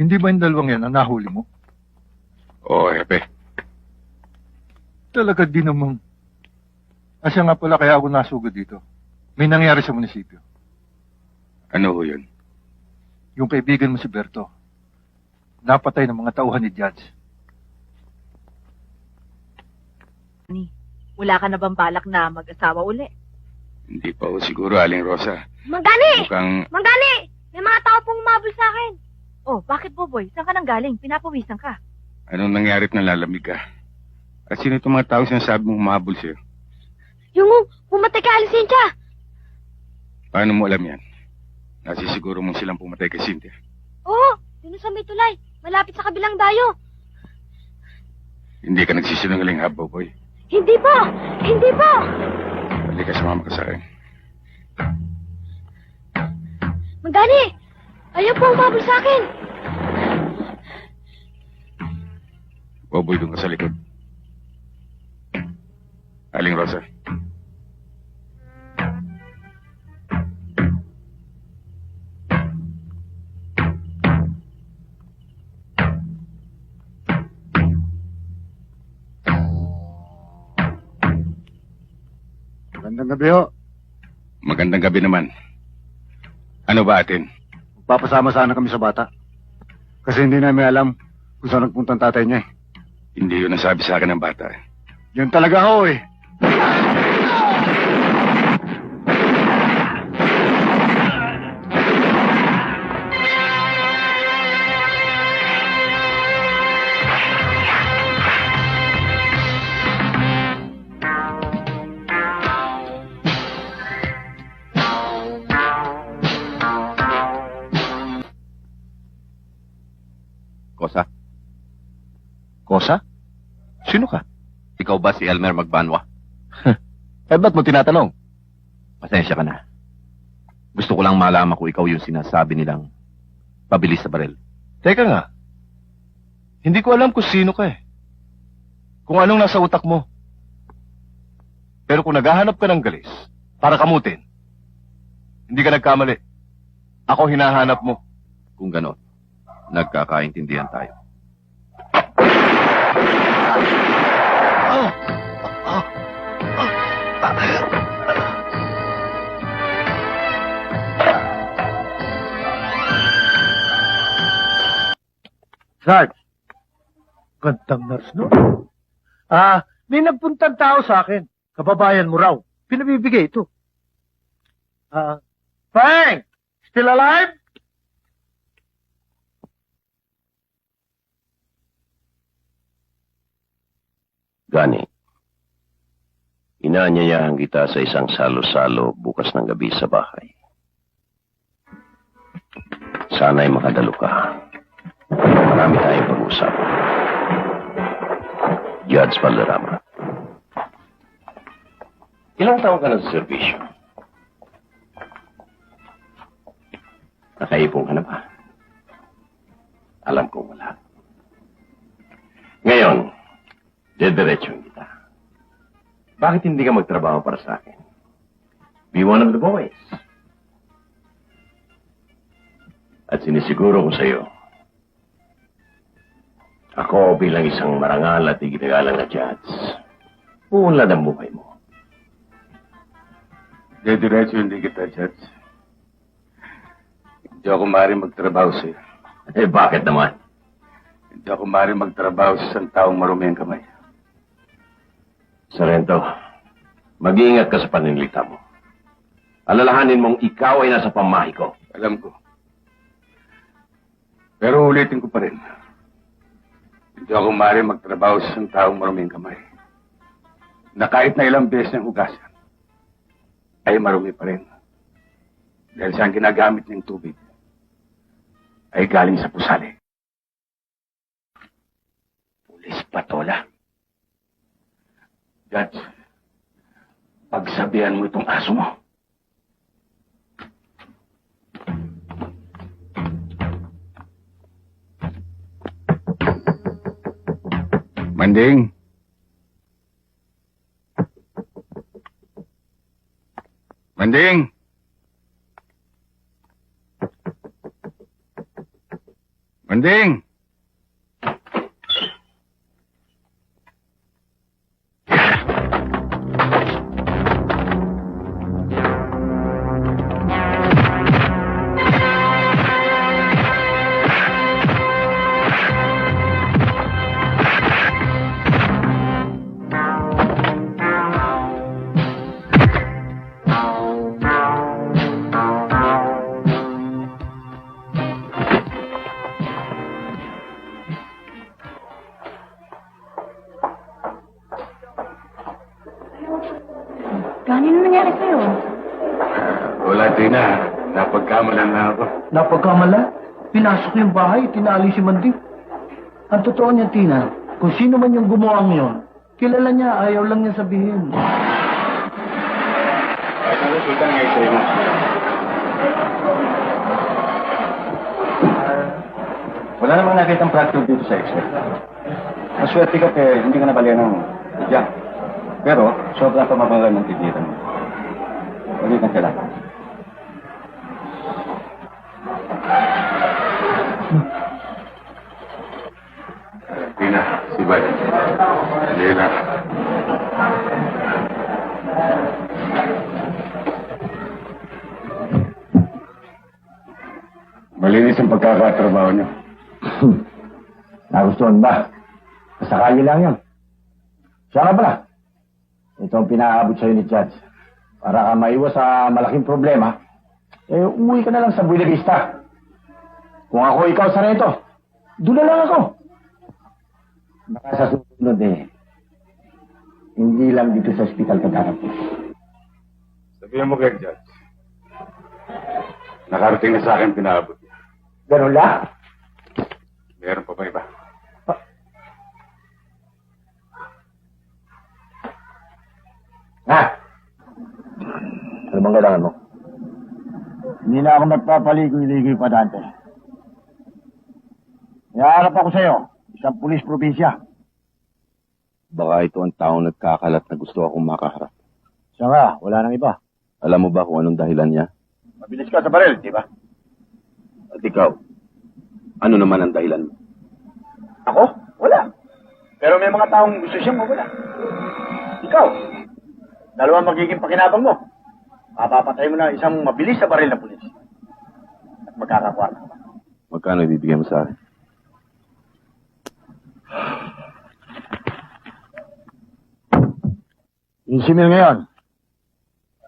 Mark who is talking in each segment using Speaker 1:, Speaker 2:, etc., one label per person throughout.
Speaker 1: Hindi ba yung dalawang yan ang nahuli mo?
Speaker 2: Oo, Hepe.
Speaker 1: Talaga di namang... Asya nga pala kaya ako nasugod dito. May nangyari sa munisipyo.
Speaker 2: Ano ho yun?
Speaker 1: Yung kaibigan mo si Berto. Napatay ng mga tauhan ni Judge.
Speaker 3: Wala ka na bang balak na mag-asawa uli?
Speaker 2: Hindi pa ho siguro, Aling Rosa.
Speaker 4: Manggani!
Speaker 2: Mukhang...
Speaker 4: Manggani! May mga tao pong umabol sa akin.
Speaker 3: Oh, bakit, Boboy? Saan ka nang galing? Pinapawisan ka.
Speaker 2: Anong nangyari at nalalamig ka? At sino itong mga tao sinasabi mong humahabol sa'yo?
Speaker 4: Yung pumatay kay Alicencia.
Speaker 2: Paano mo alam yan? Nasisiguro mong silang pumatay kay Cynthia.
Speaker 4: Oo, dun sa may tulay. Malapit sa kabilang dayo.
Speaker 2: Hindi ka nagsisinungaling ha, Boboy.
Speaker 4: Hindi po! Hindi po!
Speaker 2: Halika, sumama ka sa akin.
Speaker 4: Manggani! Ayaw po umabol sa akin.
Speaker 2: Boboy, doon ka sa likod. Aling Rosa.
Speaker 1: Magandang gabi ho.
Speaker 2: Magandang gabi naman. Ano ba atin?
Speaker 1: Papasama sana kami sa bata. Kasi hindi namin alam kung saan nagpunta ang tatay niya eh.
Speaker 2: Hindi yun nasabi sa akin ng bata.
Speaker 1: Yan talaga ho eh.
Speaker 5: Kosa? Kosa? Sino ka? Ikaw ba si Elmer Magbanwa? Eh, ba't mo tinatanong? Pasensya ka na. Gusto ko lang malaman kung ikaw yung sinasabi nilang pabilis sa baril.
Speaker 6: Teka nga. Hindi ko alam kung sino ka eh. Kung anong nasa utak mo. Pero kung naghahanap ka ng galis para kamutin, hindi ka nagkamali. Ako hinahanap mo.
Speaker 5: Kung ganon, nagkakaintindihan tayo.
Speaker 1: Sarge, gandang nurse no? May nagpuntang tao sa akin. Kababayan mo raw. Pinabibigay ito. Frank! Still alive?
Speaker 7: Gani, inaanyayahan kita sa isang salo-salo bukas ng gabi sa bahay. Sana'y makadalo ka. Marami tayong pag-usap. Judge Valderrama. Ilang taon ka na sa serbisyo? Nakaipong ka na ba? Alam ko wala. Ngayon, dediretsuhin kita. Bakit hindi ka magtrabaho para sa akin? Be one of the boys. At sinisiguro ko sa iyo, ako bilang isang marangal at iginagalang na judge, uunlad ang buhay mo.
Speaker 2: Dediretso hindi kita, Judge. Hindi ako maaaring magtrabaho sa'yo.
Speaker 7: Eh, bakit naman?
Speaker 2: Hindi ako maaaring magtrabaho sa isang taong marumi ang kamay.
Speaker 7: Sarento, mag-iingat ka sa paninilita mo. Alalahanin mong ikaw ay nasa pamahay ko.
Speaker 2: Alam ko. Pero ulitin ko pa rin. Hindi ako maaaring magtrabaho sa isang taong marumi ang kamay. Na kahit na ilang beses niyang hugasan, ay marumi pa rin. Dahil siyang ginagamit ng tubig ay galing sa pusali. Pulis patola. Judge, pagsabihan mo itong aso mo. Manding. Manding. Manding!
Speaker 4: Gani na nangyari sa'yo?
Speaker 2: Wala, Tina. Napagkamalan na ako.
Speaker 1: Napagkamala, pinasok yung bahay, tinali si Manding. Ang totoo niya, Tina, kung sino man yung gumawa ngayon, kilala niya, ayaw lang niya sabihin.
Speaker 2: Kahit ang resulta ng x-ray mo.
Speaker 7: Wala namang nakitang fracture dito sa x-ray. Maswerte ka hindi ka nabalian ng tiyan. Pero, sobrang pamabangal ng tigiran mo. Ulit ang kailangan.
Speaker 2: Tina, si Bay. Lena. Malinis ang pagkakatrabaho niyo.
Speaker 8: Nagustuhan ba? Kasakali lang yun. Siya nga pala. Ito ang pinaabot sa'yo ni Judge. Para ka maiwas sa malaking problema, umuwi ka na lang sa Buena Vista. Kung ako ikaw sa rito, doon na lang ako. Baka sa susunod hindi lang dito sa ospital ka darating.
Speaker 2: Sabihan mo kay Judge. Nakarating na sa akin pinaabot niya.
Speaker 8: Ganun lang?
Speaker 2: Meron pa ba iba?
Speaker 8: Ha? Ano bang kailangan mo? Hindi na ako nagpapaligoy-ligoy pa, Dante. Iharap ako sa'yo, isang pulis probinsya.
Speaker 5: Baka ito ang taong nagkakalat na gusto akong makaharap.
Speaker 8: Siya nga, wala nang iba.
Speaker 5: Alam mo ba kung anong dahilan niya?
Speaker 8: Mabilis ka sa baril, di ba?
Speaker 5: At ikaw, ano naman ang dahilan mo?
Speaker 8: Ako? Wala. Pero may mga taong gusto siyang mawala. Ikaw, dalawang magiging pakinabang mo. Mapapatay mo na isang mabilis sa baril na pulis. At magkakakwarta ka.
Speaker 5: Magkano ibibigay mo sa akin?
Speaker 8: Isimil ngayon.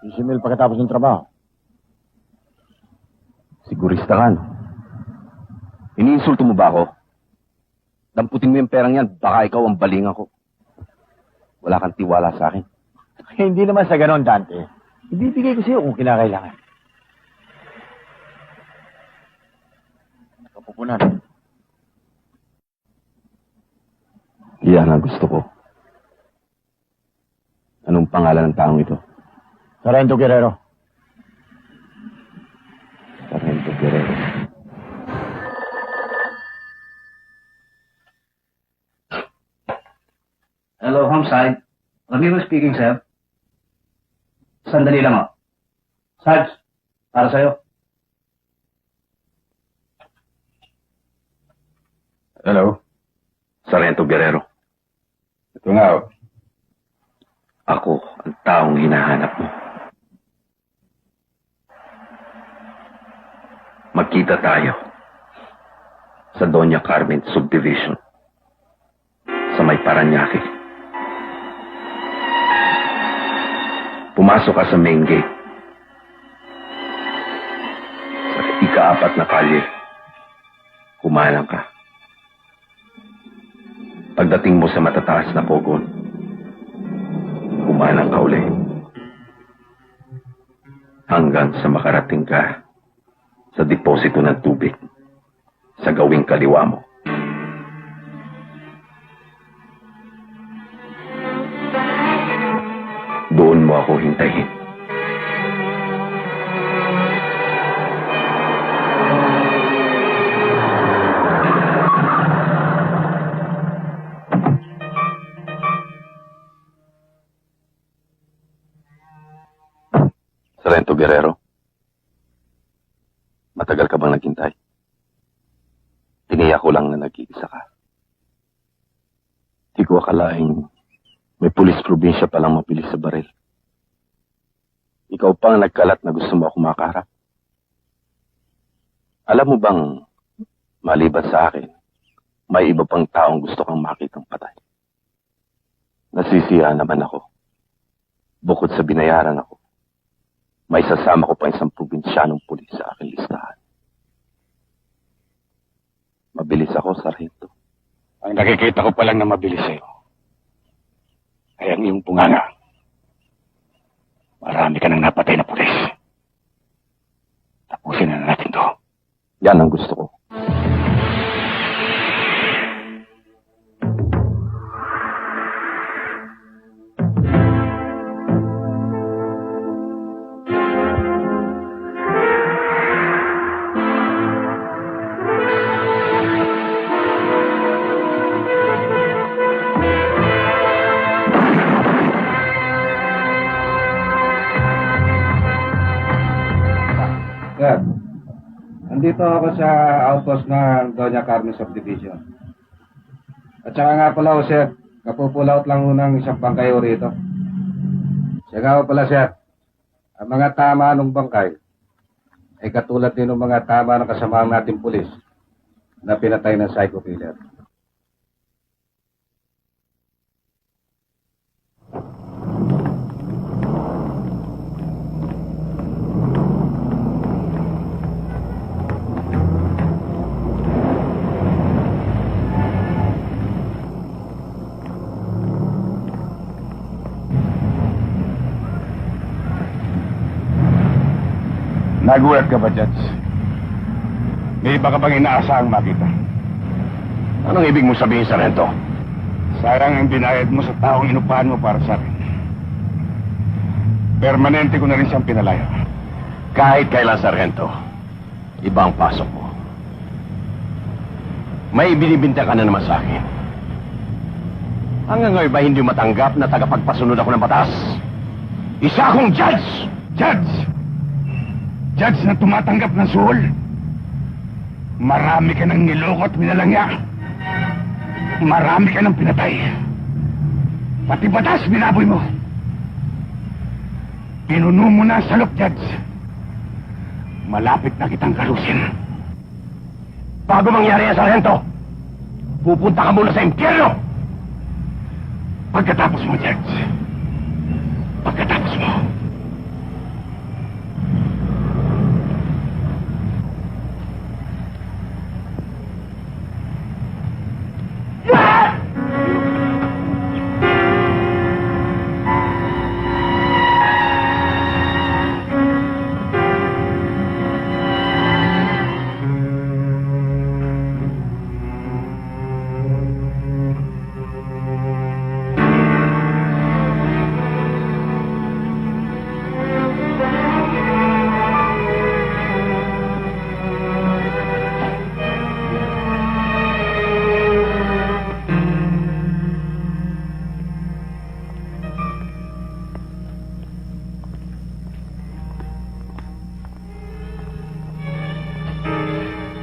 Speaker 8: Isimil pagkatapos ng trabaho.
Speaker 5: Sigurista ka. Iniinsulto mo ba ako? Damputin mo yung perang yan, baka ikaw ang baling ako. Wala kang tiwala sa akin.
Speaker 8: Hindi naman sa ganon, Dante. Ibibigay ko sa'yo kung kinakailangan. Kapupunan.
Speaker 5: Iyan ang gusto ko. Anong pangalan ng taong ito?
Speaker 8: Sargento Guerrero.
Speaker 5: Sargento Guerrero.
Speaker 9: Hello, homicide. Ramiro speaking, sir. Sandali lang, oh. Sarge, para sa'yo.
Speaker 2: Hello?
Speaker 5: Sargento Guerrero.
Speaker 2: Ito nga, oh.
Speaker 5: Ako ang taong hinahanap mo. Magkita tayo sa Doña Carmen Subdivision sa may Paranaque. Pumasok ka sa main gate. Sa ika-4 na kalye, kumalang ka. Pagdating mo sa matataas na pogon, kumalang ka uli. Hanggang sa makarating ka sa deposito ng tubig sa gawing kaliwa mo. Doon mo ako hintayin. Sargento Guerrero, matagal ka bang naghintay? Tiniyak ko lang na nag-iisa ka. Di ko akalaing may pulis probinsya palang mapilis sa baril. Ikaw pang nagkalat na gusto mo ako makaharap. Alam mo bang, maliban sa akin, may iba pang taong gusto kang makitang patay. Nasisiya naman ako. Bukod sa binayaran ako, may sasama ko pa isang probinsyanong pulis sa aking listahan. Mabilis ako, Sargento.
Speaker 2: Ang nakikita ko pa lang na mabilis sa'yo ay ang iyong bunganga. Marami ka nang napatay na pulis. Tapusin na natin to.
Speaker 5: Yan ang gusto ko.
Speaker 9: Sir, andito ako sa outpost ng Doña Carmen Subdivision. At saka nga pala, sir, kapupulaut lang ho ng isang bangkay ho rito. Siya nga pala, sir, ang mga tama ng bangkay ay katulad din ng mga tama ng kasamahan nating pulis na pinatay ng psycho killer.
Speaker 2: Nagulat ka ba, Judge? May iba ka bang inaasahang makita?
Speaker 5: Anong ibig mo sabihin, Sargento?
Speaker 2: Sayang ang binayad mo sa taong inupahan mo para sa akin. Permanente ko na rin siyang pinalaya.
Speaker 5: Kahit kailan, Sargento, iba ang pasok mo. May binibinta ka na naman sa akin. Hanggang ngayon ba hindi matanggap na tagapagpasunod ako ng batas? Isa akong judge!
Speaker 2: Judge! Judge na tumatanggap ng suhol. Marami ka nang niloko at minalangya. Marami ka nang pinatay. Pati batas binaboy mo. Pinuno mo na sa salop, Judge. Malapit na kitang kalusin.
Speaker 5: Bago mangyari yan, Sargento, pupunta ka muna sa impyerno!
Speaker 2: Pagkatapos mo, Judge. Pagkatapos mo.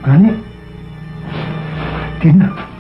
Speaker 1: Gani? Tina.